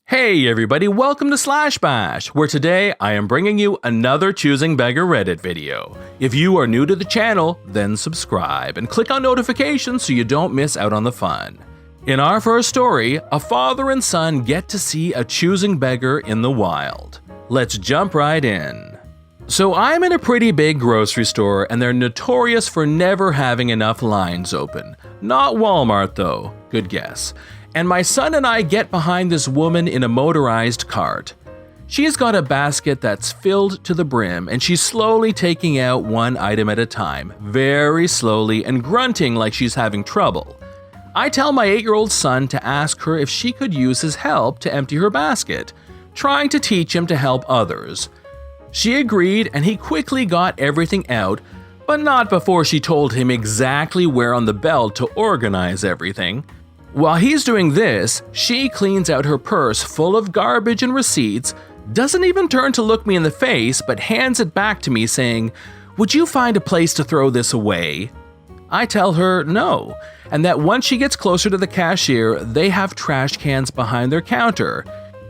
Hey everybody, welcome to Slash Bash, where today I am bringing you another Choosing Beggar Reddit video. If you are new to the channel, then subscribe and click on notifications so you don't miss out on the fun. In our first story, a father and son get to see a choosing beggar in the wild. Let's jump right in. So I'm in a pretty big grocery store and they're notorious for never having enough lines open. Not Walmart though, good guess. And my son and I get behind this woman in a motorized cart. She's got a basket that's filled to the brim and she's slowly taking out one item at a time, very slowly and grunting like she's having trouble. I tell my 8-year-old son to ask her if she could use his help to empty her basket, trying to teach him to help others. She agreed and he quickly got everything out, but not before she told him exactly where on the belt to organize everything. While he's doing this, she cleans out her purse full of garbage and receipts, doesn't even turn to look me in the face, but hands it back to me saying, "Would you find a place to throw this away?" I tell her no, and that once she gets closer to the cashier, they have trash cans behind their counter.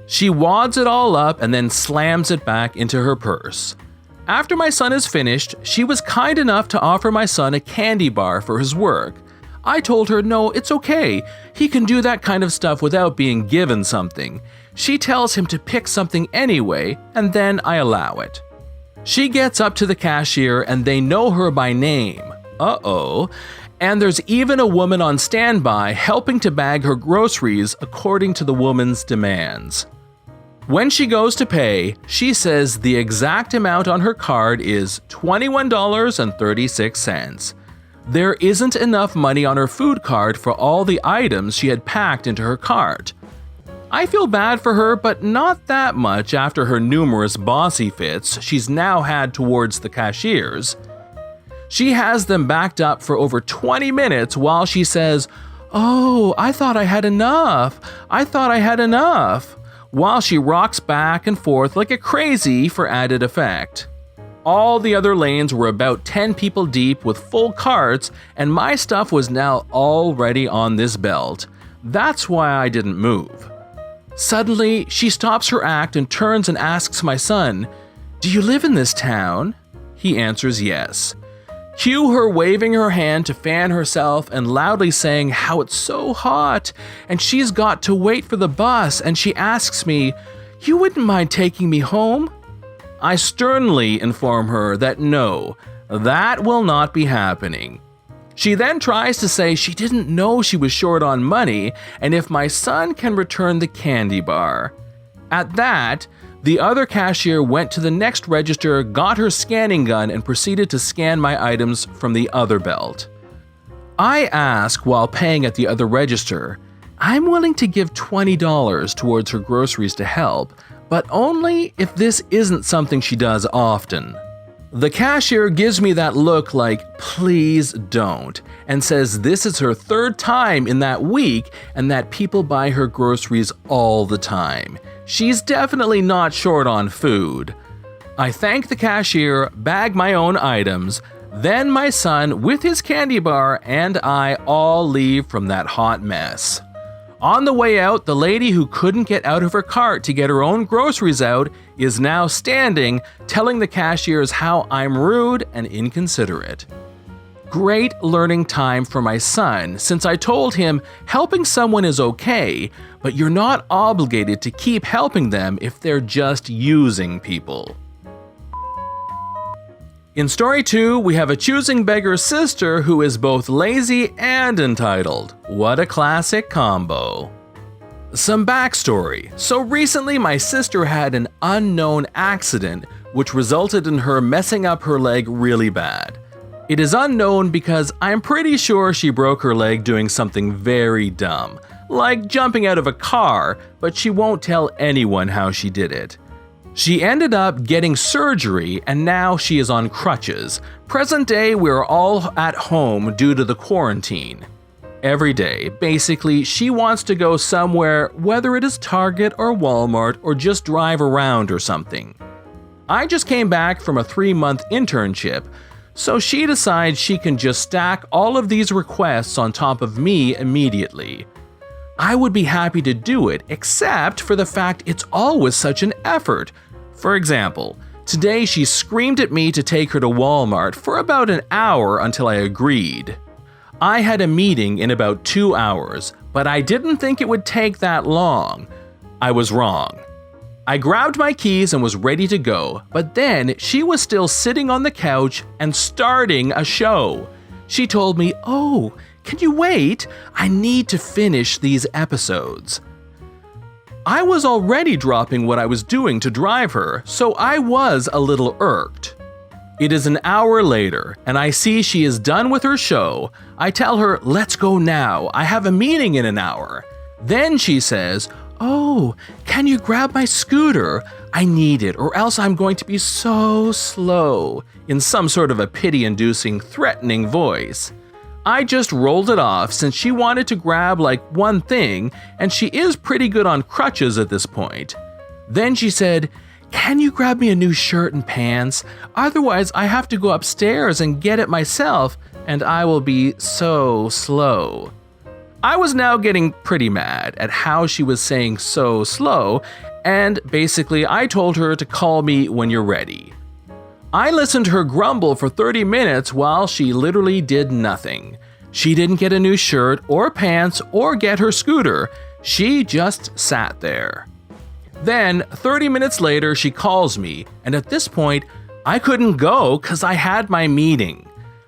She wads it all up and then slams it back into her purse. After my son is finished, she was kind enough to offer my son a candy bar for his work. I told her no, it's okay. He can do that kind of stuff without being given something. She tells him to pick something anyway, and then I allow it. She gets up to the cashier and they know her by name. Uh-oh. And there's even a woman on standby helping to bag her groceries according to the woman's demands. When she goes to pay, she says the exact amount on her card is $21.36. There isn't enough money on her food card for all the items she had packed into her cart. I feel bad for her, but not that much after her numerous bossy fits she's now had towards the cashiers. She has them backed up for over 20 minutes while she says, "Oh, I thought I had enough. I thought I had enough," while she rocks back and forth like a crazy for added effect. All the other lanes were about 10 people deep with full carts, and my stuff was now already on this belt. That's why I didn't move. Suddenly, she stops her act and turns and asks my son, "Do you live in this town?" He answers yes. Cue her waving her hand to fan herself and loudly saying how it's so hot, and she's got to wait for the bus, and she asks me, "You wouldn't mind taking me home?" I sternly inform her that no, that will not be happening. She then tries to say she didn't know she was short on money and if my son can return the candy bar. At that, the other cashier went to the next register, got her scanning gun, and proceeded to scan my items from the other belt. I ask while paying at the other register, I'm willing to give $20 towards her groceries to help, but only if this isn't something she does often. The cashier gives me that look like, "Please don't," and says this is her third time in that week and that people buy her groceries all the time. She's definitely not short on food. I thank the cashier, bag my own items, then my son with his candy bar and I all leave from that hot mess. On the way out, the lady who couldn't get out of her cart to get her own groceries out is now standing, telling the cashiers how I'm rude and inconsiderate. Great learning time for my son, since I told him helping someone is okay, but you're not obligated to keep helping them if they're just using people. In story 2, we have a choosing beggar sister who is both lazy and entitled. What a classic combo. Some backstory. So recently my sister had an unknown accident which resulted in her messing up her leg really bad. It is unknown because I'm pretty sure she broke her leg doing something very dumb, like jumping out of a car, but she won't tell anyone how she did it. She ended up getting surgery and now she is on crutches. Present day, we're all at home due to the quarantine. Every day, basically, she wants to go somewhere, whether it is Target or Walmart or just drive around or something. I just came back from a 3-month internship, so she decides she can just stack all of these requests on top of me immediately. I would be happy to do it, except for the fact it's always such an effort. For example, today she screamed at me to take her to Walmart for about an hour until I agreed. I had a meeting in about 2 hours, but I didn't think it would take that long. I was wrong. I grabbed my keys and was ready to go, but then she was still sitting on the couch and starting a show. She told me, "Oh, can you wait? I need to finish these episodes." I was already dropping what I was doing to drive her, so I was a little irked. It is an hour later, and I see she is done with her show. I tell her, "Let's go now. I have a meeting in an hour." Then she says, "Oh, can you grab my scooter? I need it, or else I'm going to be so slow," in some sort of a pity-inducing, threatening voice. I just rolled it off since she wanted to grab like one thing, and she is pretty good on crutches at this point. Then she said, "Can you grab me a new shirt and pants? Otherwise, I have to go upstairs and get it myself, and I will be so slow." I was now getting pretty mad at how she was saying so slow, and basically I told her to call me when you're ready. I listened to her grumble for 30 minutes while she literally did nothing. She didn't get a new shirt or pants or get her scooter. She just sat there. Then, 30 minutes later, she calls me, and at this point, I couldn't go because I had my meeting.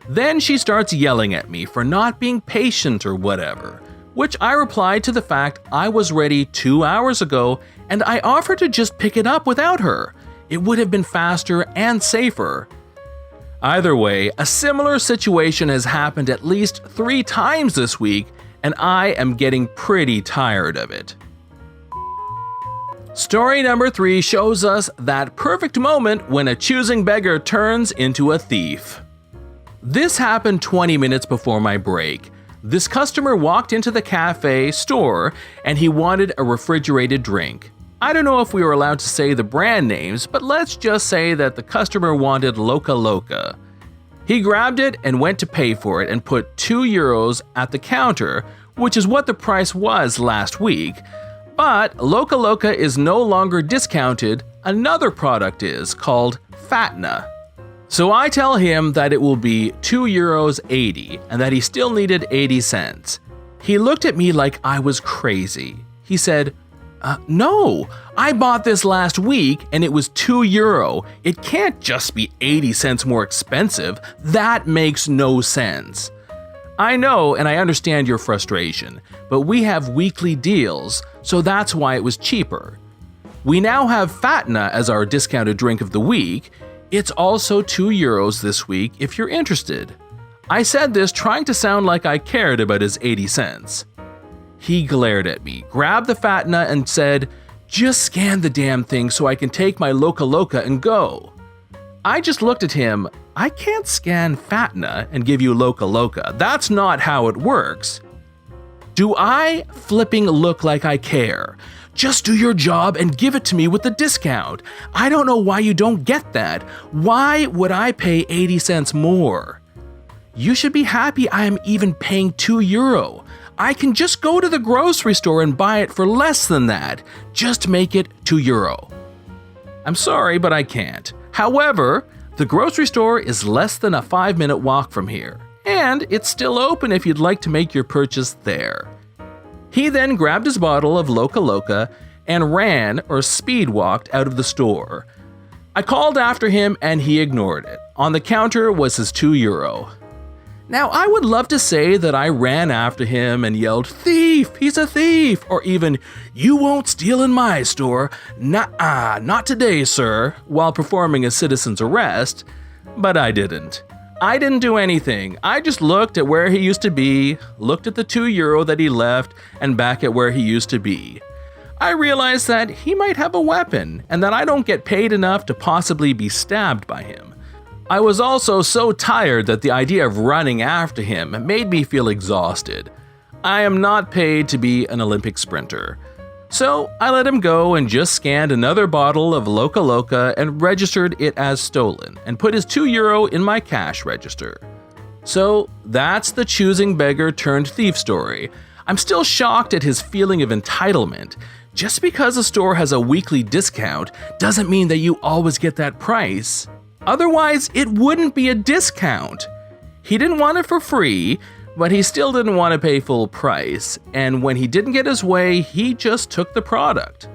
Then she starts yelling at me for not being patient or whatever, which I replied to the fact I was ready 2 hours ago and I offered to just pick it up without her. It would have been faster and safer. Either way, a similar situation has happened at least 3 times this week, and I am getting pretty tired of it. Story number 3 shows us that perfect moment when a choosing beggar turns into a thief. This happened 20 minutes before my break. This customer walked into the cafe store and he wanted a refrigerated drink. I don't know if we were allowed to say the brand names, but let's just say that the customer wanted Loca Loca. He grabbed it and went to pay for it and put €2 at the counter, which is what the price was last week. But Loca Loca is no longer discounted, another product is, called Fatna. So I tell him that it will be €2.80 and that he still needed 80 cents. He looked at me like I was crazy. He said, "No, I bought this last week and it was €2. It can't just be 80 cents more expensive. That makes no sense." I know and I understand your frustration, but we have weekly deals, so that's why it was cheaper. We now have Fatna as our discounted drink of the week. It's also €2 this week if you're interested. I said this trying to sound like I cared about his 80 cents. He glared at me, grabbed the Fatna and said, "Just scan the damn thing so I can take my Loca Loca and go." I just looked at him. I can't scan Fatna and give you Loca Loca. That's not how it works. Do I flipping look like I care? Just do your job and give it to me with the discount. I don't know why you don't get that. Why would I pay 80 cents more? You should be happy I am even paying €2. I can just go to the grocery store and buy it for less than that. Just make it €2. I'm sorry, but I can't. However, the grocery store is less than a 5-minute walk from here, and it's still open if you'd like to make your purchase there. He then grabbed his bottle of Loca Loca and ran or speed walked out of the store. I called after him and he ignored it. On the counter was his €2. Now, I would love to say that I ran after him and yelled, "Thief! He's a thief!" Or even, "You won't steal in my store. Nuh-uh, not today, sir," while performing a citizen's arrest, but I didn't. I didn't do anything. I just looked at where he used to be, looked at the €2 that he left, and back at where he used to be. I realized that he might have a weapon, and that I don't get paid enough to possibly be stabbed by him. I was also so tired that the idea of running after him made me feel exhausted. I am not paid to be an Olympic sprinter. So I let him go and just scanned another bottle of Loca Loca and registered it as stolen and put his €2 in my cash register. So that's the choosing beggar turned thief story. I'm still shocked at his feeling of entitlement. Just because a store has a weekly discount doesn't mean that you always get that price. Otherwise, it wouldn't be a discount. He didn't want it for free, but he still didn't want to pay full price, and when he didn't get his way, he just took the product.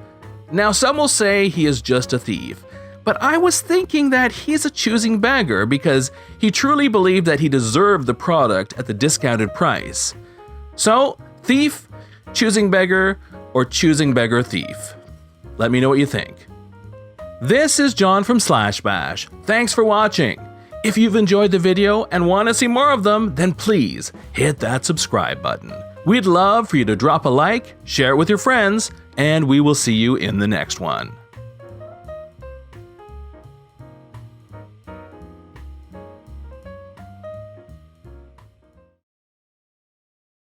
Now, some will say he is just a thief, but I was thinking that he's a choosing beggar because he truly believed that he deserved the product at the discounted price. So, thief, choosing beggar, or choosing beggar thief? Let me know what you think. This is John from Bash. Thanks for watching. If you've enjoyed the video and want to see more of them, then please hit that subscribe button. We'd love for you to drop a like, share it with your friends, and we will see you in the next one.